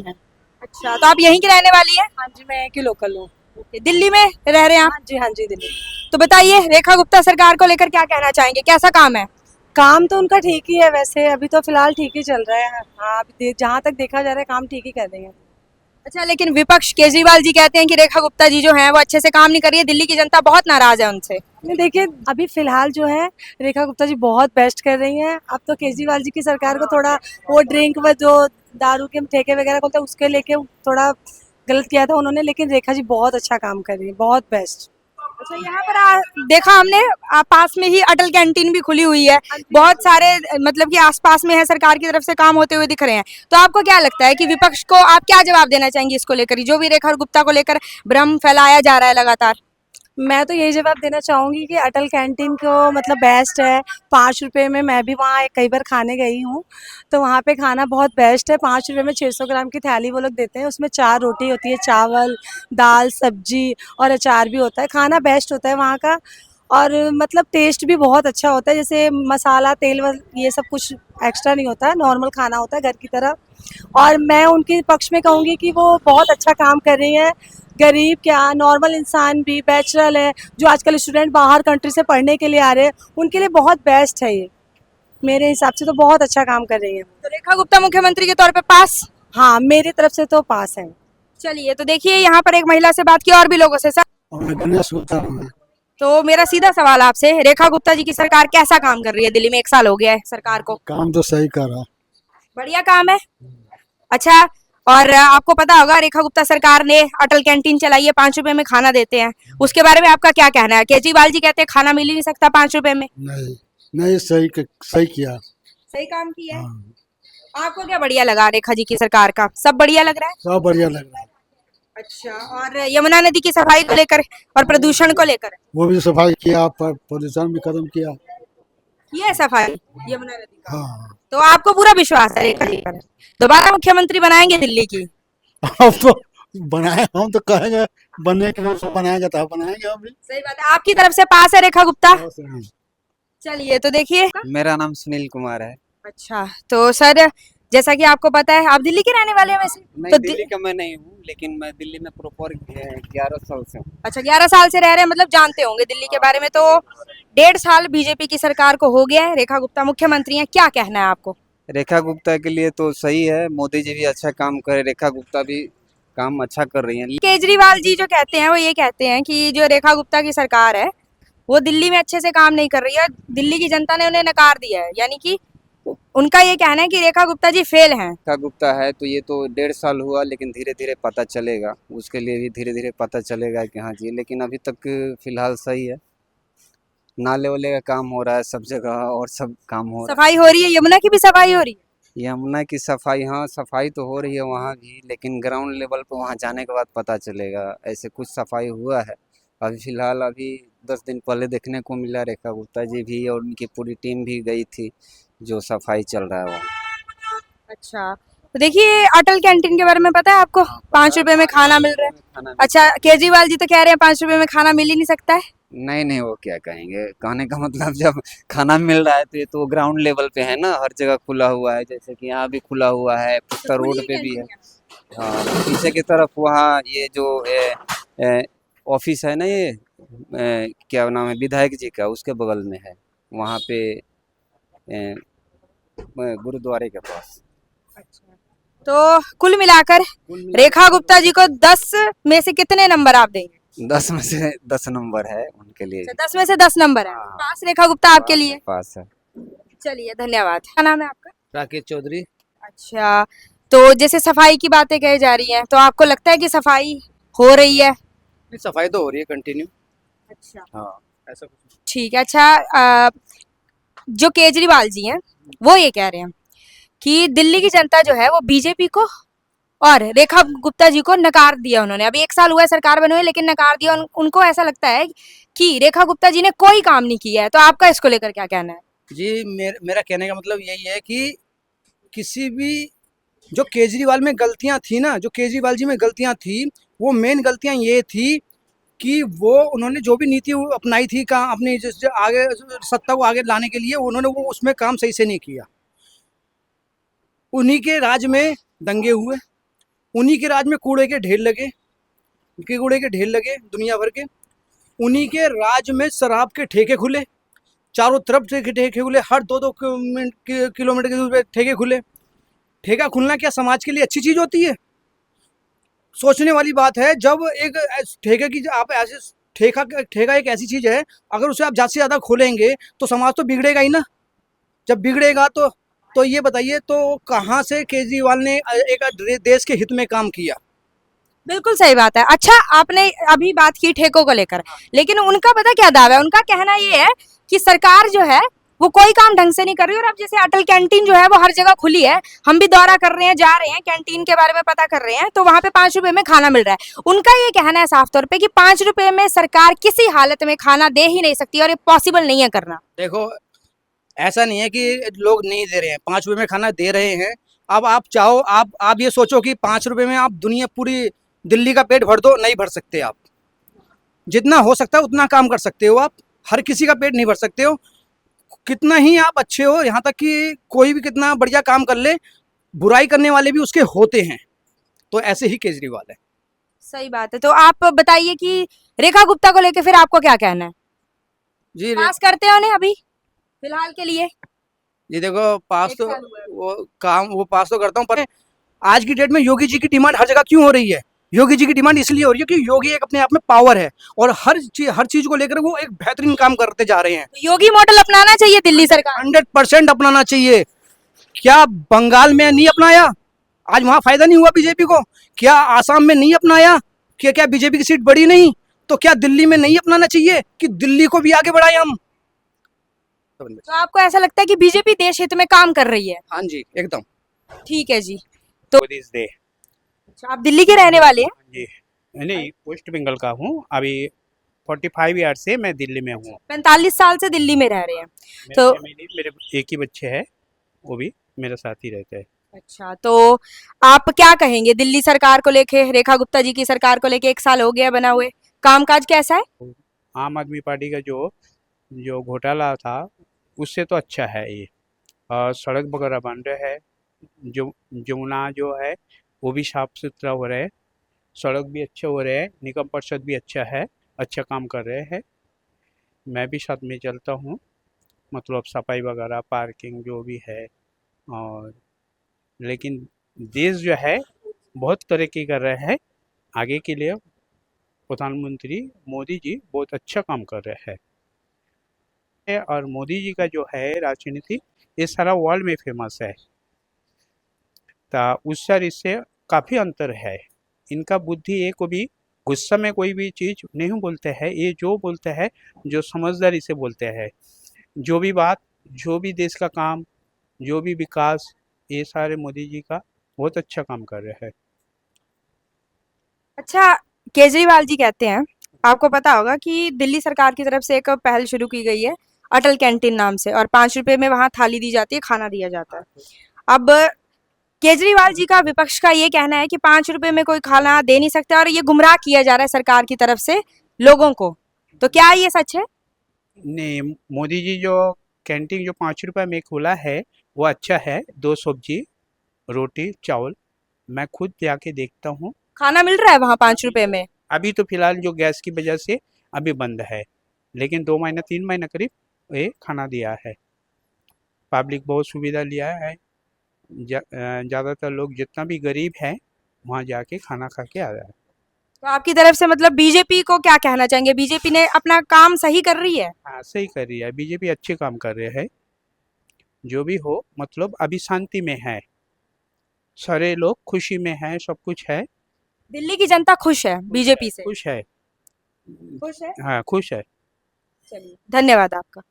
अच्छा, तो आप यहीं की रहने वाली हैं? हाँ जी, मैं की लोकल हूँ। दिल्ली में रह रहे हैं आप? हाँ जी दिल्ली। तो बताइए रेखा गुप्ता सरकार को लेकर क्या कहना चाहेंगे, कैसा काम है? काम तो उनका ठीक ही है वैसे, अभी तो फिलहाल ठीक ही चल रहा है। हाँ, अभी जहाँ तक देखा जा रहा है काम ठीक ही कर रही है। अच्छा, लेकिन विपक्ष केजरीवाल जी कहते हैं कि रेखा गुप्ता जी जो हैं वो अच्छे से काम नहीं कर रही है, दिल्ली की जनता बहुत नाराज है उनसे। नहीं देखिए, अभी फिलहाल जो है रेखा गुप्ता जी बहुत बेस्ट कर रही हैं। अब तो केजरीवाल जी की सरकार को थोड़ा वो ड्रिंक व जो दारू के ठेके वगैरह खोलते हैं उसके लेके थोड़ा गलत किया था उन्होंने, लेकिन रेखा जी बहुत अच्छा काम कर रही है, बहुत बेस्ट। अच्छा, यहाँ पर देखा हमने पास में ही अटल कैंटीन भी खुली हुई है, बहुत सारे मतलब कि आसपास में है, सरकार की तरफ से काम होते हुए दिख रहे हैं। तो आपको क्या लगता है कि विपक्ष को आप क्या जवाब देना चाहेंगे इसको लेकर, जो भी रेखा गुप्ता को लेकर भ्रम फैलाया जा रहा है लगातार? मैं तो यही जवाब देना चाहूँगी कि अटल कैंटीन को मतलब बेस्ट है। 5 रुपए में मैं भी वहाँ कई बार खाने गई हूँ, तो वहाँ पे खाना बहुत बेस्ट है। 5 रुपए में 600 ग्राम की थाली वो लोग देते हैं, उसमें 4 रोटी होती है, चावल, दाल, सब्जी और अचार भी होता है। खाना बेस्ट होता है वहाँ का, और मतलब टेस्ट भी बहुत अच्छा होता है। जैसे मसाला, तेल ये सब कुछ एक्स्ट्रा नहीं होता है, नॉर्मल खाना होता है घर की तरह। और मैं उनके पक्ष में कहूँगी कि वो बहुत अच्छा काम कर रही हैं। गरीब क्या, नॉर्मल इंसान भी, बैचलर है, जो आजकल स्टूडेंट बाहर कंट्री से पढ़ने के लिए आ रहे हैं, उनके लिए बहुत बेस्ट है ये। मेरे हिसाब से तो बहुत अच्छा काम कर रही है। तो रेखा गुप्ता मुख्यमंत्री के तौर पे पास? हाँ, मेरी तरफ से तो पास है। चलिए, तो देखिए यहाँ पर एक महिला से बात की और भी लोगों से। सर, गणेश गुप्ता हूँ। तो मेरा सीधा सवाल आपसे, रेखा गुप्ता जी की सरकार कैसा काम कर रही है? दिल्ली में 1 साल हो गया है सरकार को। काम तो सही कर रहा। बढ़िया काम है। अच्छा, और आपको पता होगा रेखा गुप्ता सरकार ने अटल कैंटीन चलाई है, 5 रुपए में खाना देते हैं, उसके बारे में आपका क्या कहना है? केजरीवाल जी कहते हैं खाना मिल ही नहीं सकता 5 रुपए में। नहीं, नहीं सही किया। सही काम किया है। हाँ, आपको क्या बढ़िया लगा रेखा जी की सरकार का? सब बढ़िया लग रहा है? सब बढ़िया लग रहा है। अच्छा, और यमुना नदी की सफाई को लेकर और प्रदूषण को लेकर वो भी सफाई किया, पर प्रदूषण भी खत्म किया। ये है सफाई यमुना नदी का? हाँ। तो आपको पूरा विश्वास है रेखा जी पर? दोबारा मुख्यमंत्री बनाएंगे दिल्ली की? अब तो बनाए, हम तो कहेंगे बनने के लिए उसको बनाएंगे तो बनाएंगे हम भी। सही बात है, आपकी तरफ से पास है रेखा गुप्ता? और से नहीं। चलिए, तो देखिए। मेरा नाम सुनील कुमार है। अच्छा, तो सर जैसा कि आपको पता है, आप दिल्ली के रहने वाले हैं वैसे? नहीं, तो दिल्ली का मैं नहीं हूँ, लेकिन मैं दिल्ली में प्रॉपर 11 साल से हूँ। अच्छा, 11 साल से रह रहे हैं, मतलब जानते होंगे दिल्ली के बारे में। तो 1.5 साल बीजेपी की सरकार को हो गया है, रेखा गुप्ता मुख्यमंत्री हैं, क्या कहना है आपको? रेखा गुप्ता के लिए तो सही है, मोदी जी भी अच्छा काम करे, रेखा गुप्ता भी काम अच्छा कर रही हैं। केजरीवाल जी जो कहते हैं वो ये कहते हैं कि जो रेखा गुप्ता की सरकार है वो दिल्ली में अच्छे से काम नहीं कर रही है, दिल्ली की जनता ने उन्हें नकार दिया है, यानी कि उनका ये कहना है कि रेखा गुप्ता जी फेल हैं। रेखा गुप्ता है तो ये तो 1.5 साल हुआ, लेकिन धीरे धीरे पता चलेगा, उसके लिए भी धीरे धीरे पता चलेगा कि हाँ जी, लेकिन अभी तक फिलहाल सही है। नाले वाले का काम हो रहा है सब जगह और सब काम हो रहा सफाई हो रही है, यमुना की भी सफाई हो रही है। है। यमुना की सफाई, हाँ सफाई तो हो रही है वहाँ भी, लेकिन ग्राउंड लेवल पर वहाँ जाने के बाद पता चलेगा। ऐसे कुछ सफाई हुआ है अभी फिलहाल, अभी 10 दिन पहले देखने को मिला, रेखा गुप्ता जी भी और उनकी पूरी टीम भी गई थी, जो सफाई चल रहा है वहाँ। अच्छा, तो देखिए अटल कैंटीन के बारे में पता है आपको? 5 रुपए में खाना मिल रहा है। खाना अच्छा, केजरीवाल जी तो कह रहे हैं 5 रुपए में खाना मिल ही नहीं सकता है। नहीं नहीं, वो क्या कहेंगे, कहने का मतलब जब खाना मिल रहा है तो ये तो ग्राउंड लेवल पे है ना, हर जगह खुला हुआ है, जैसे कि यहाँ भी खुला हुआ है, पुष्कर तो रोड खुली पे भी है। कैंटीन है। हाँ, पीछे की तरफ वहाँ ये जो ऑफिस है ना, ये क्या नाम है विधायक जी का, उसके बगल में है, वहाँ पे गुरुद्वारे के पास। अच्छा, तो कुल मिलाकर रेखा गुप्ता जी को 10 में से कितने नंबर आप देंगे? 10 में से 10 नंबर है उनके लिए। अच्छा, 10 में से 10 नंबर है। हाँ, पास रेखा गुप्ता आपके लिए? पास है। चलिए, धन्यवाद। क्या नाम है आपका? राकेश चौधरी। अच्छा, तो जैसे सफाई की बातें कही जा रही हैं, तो आपको लगता है कि सफाई हो रही है? सफाई तो हो रही है कंटिन्यू। अच्छा, हाँ, ऐसा कुछ ठीक है। अच्छा, जो केजरीवाल जी हैं वो ये कह रहे हैं कि दिल्ली की जनता जो है वो बीजेपी को और रेखा गुप्ता जी को नकार दिया उन्होंने। अभी 1 साल हुआ है सरकार बने हुए, लेकिन नकार दिया। उनको ऐसा लगता है कि रेखा गुप्ता जी ने कोई काम नहीं किया है। तो आपका इसको लेकर क्या कहना है? जी, मेरा कहने का मतलब यही है कि किसी भी जो केजरीवाल में गलतियां थी ना, जो केजरीवाल जी में गलतियां थी, वो मेन गलतियां ये थी कि वो उन्होंने जो भी नीति अपनाई थी का अपनी जिस आगे सत्ता को आगे लाने के लिए, उन्होंने वो उसमें काम सही से नहीं किया। उन्हीं के राज में दंगे हुए, उन्हीं के राज में कूड़े के ढेर लगे, दुनिया भर के। उन्हीं के राज में शराब के ठेके खुले, चारों तरफ ठेके खुले, हर 2-2 किलोमीटर के दूर पे ठेके खुले। ठेका खुलना क्या समाज के लिए अच्छी चीज होती है? सोचने वाली बात है। जब एक ठेके की आप ऐसे ठेका एक ऐसी चीज है, अगर उसे आप ज्यादा से ज्यादा खोलेंगे तो समाज तो बिगड़ेगा ही ना। जब बिगड़ेगा तो ये बताइए, तो कहाँ से केजरीवाल ने एक देश के हित में काम किया? बिल्कुल सही बात है। अच्छा, आपने अभी बात की ठेकों को लेकर, लेकिन उनका पता क्या दावा है? उनका कहना ये है कि सरकार जो है वो कोई काम ढंग से नहीं कर रही। और अब जैसे अटल कैंटीन जो है वो हर जगह खुली है, हम भी दौरा कर रहे हैं, जा रहे हैं, कैंटीन के बारे में पता कर रहे हैं, तो वहां पे 5 रुपए में खाना मिल रहा है। उनका ये कहना है साफ तौर पे कि 5 रुपए में सरकार किसी हालत में खाना दे ही नहीं सकती और ये पॉसिबल नहीं है करना। देखो, ऐसा नहीं है कि लोग नहीं दे रहे हैं, 5 रुपए में खाना दे रहे हैं। अब आप चाहो, आप ये सोचो कि 5 रुपए में आप दुनिया पूरी दिल्ली का पेट भर दो, नहीं भर सकते आप। जितना हो सकता है उतना काम कर सकते हो आप, हर किसी का पेट नहीं भर सकते हो। कितना ही आप अच्छे हो, यहाँ तक कि कोई भी कितना बढ़िया काम कर ले, बुराई करने वाले भी उसके होते हैं। तो ऐसे ही केजरीवाल है। सही बात है। तो आप बताइए कि रेखा गुप्ता को लेकर फिर आपको क्या कहना है? जी पास करते हो उन्हें अभी फिलहाल के लिए? जी देखो, पास एक तो साल हुआ है। वो पास तो करता हूँ, पर आज की डेट में योगी जी की डिमांड हर जगह क्यों हो रही है? योगी जी की डिमांड इसलिए हो रही है कि योगी एक अपने आप में पावर है और हर चीज को लेकर वो एक बेहतरीन काम करते जा रहे हैं। तो योगी मॉडल अपनाना चाहिए दिल्ली सरकार। 100% अपनाना चाहिए। क्या बंगाल में नहीं अपनाया? आज वहां फायदा नहीं हुआ बीजेपी को? क्या आसाम में नहीं अपनाया? क्या बीजेपी की सीट बढ़ी नहीं? तो क्या दिल्ली में नहीं अपनाना चाहिए कि दिल्ली को भी आगे बढ़ाए हम? तो आपको ऐसा लगता है कि बीजेपी देश हित में काम कर रही है? हाँ जी, एकदम। ठीक है जी। This day. अच्छा, आप दिल्ली के रहने वाले हैं? जी नहीं, वेस्ट बंगाल का हूँ। अभी 45 ईयर से मैं दिल्ली में हूँ। 45 साल से दिल्ली में रह रहे हैं। तो मेरे एक ही बच्चे है, वो भी मेरे साथ ही रहते हैं। अच्छा, तो आप क्या कहेंगे दिल्ली सरकार को लेके, रेखा गुप्ता जी की सरकार को लेके? 1 साल हो गया बना हुए, कामकाज कैसा है? आम आदमी पार्टी का जो जो घोटाला था उससे तो अच्छा है ये। और सड़क वगैरह बन रहे हैं, जो जमुना जो है वो भी साफ सुथरा हो रहा है, सड़क भी अच्छे हो रहे हैं, निगम परिषद भी अच्छा है, अच्छा काम कर रहे हैं। मैं भी साथ में चलता हूँ, मतलब सफाई वगैरह, पार्किंग जो भी है। और लेकिन देश जो है बहुत तरक्की कर रहे हैं। आगे के लिए प्रधानमंत्री मोदी जी बहुत अच्छा काम कर रहे हैं। और मोदी जी का जो है राजनीति, ये सारा वर्ल्ड में फेमस है। तो उससे इससे काफ़ी अंतर है। इनका बुद्धि ये को भी गुस्सा में कोई भी चीज़ नहीं बोलते हैं, ये जो बोलते हैं जो समझदारी से बोलते हैं। जो भी बात, जो भी देश का काम, जो भी विकास, ये सारे मोदी जी का बहुत अच्छा काम कर रहे हैं। अच्छा, केजरीवाल जी कहते हैं, आपको पता होगा कि दिल्ली सरकार की तरफ से एक पहल शुरू की गई है अटल कैंटीन नाम से, और 5 रुपए में वहां थाली दी जाती है, खाना दिया जाता है। अब केजरीवाल जी का विपक्ष का ये कहना है कि 5 रुपए में कोई खाना दे नहीं सकता और ये गुमराह किया जा रहा है सरकार की तरफ से लोगों को। तो क्या ये सच है? नहीं, मोदी जी जो कैंटीन जो 5 रुपए में खुला है वो अच्छा है। 2 सब्जी, रोटी, चावल, मैं खुद जाके देखता हूँ। खाना मिल रहा है वहां 5 रुपए में? अभी तो फिलहाल जो गैस की वजह से अभी बंद है, लेकिन 2 महीना 3 महीना करीब ये खाना दिया है। पब्लिक बहुत सुविधा लिया है। ज़्यादातर लोग जितना भी गरीब है वहाँ जाके खाना खा के आ रहा है। तो आपकी तरफ से मतलब बीजेपी को क्या कहना चाहेंगे? बीजेपी ने अपना काम सही कर रही है? हाँ, सही कर रही है, बीजेपी अच्छे काम कर रहे हैं। जो भी हो, मतलब अभी शांति में है, सारे लोग खुशी में हैं, सब कुछ है। दिल्ली की जनता खुश है बीजेपी से? खुश है। खुश है। हाँ, खुश है। चलिए, धन्यवाद आपका।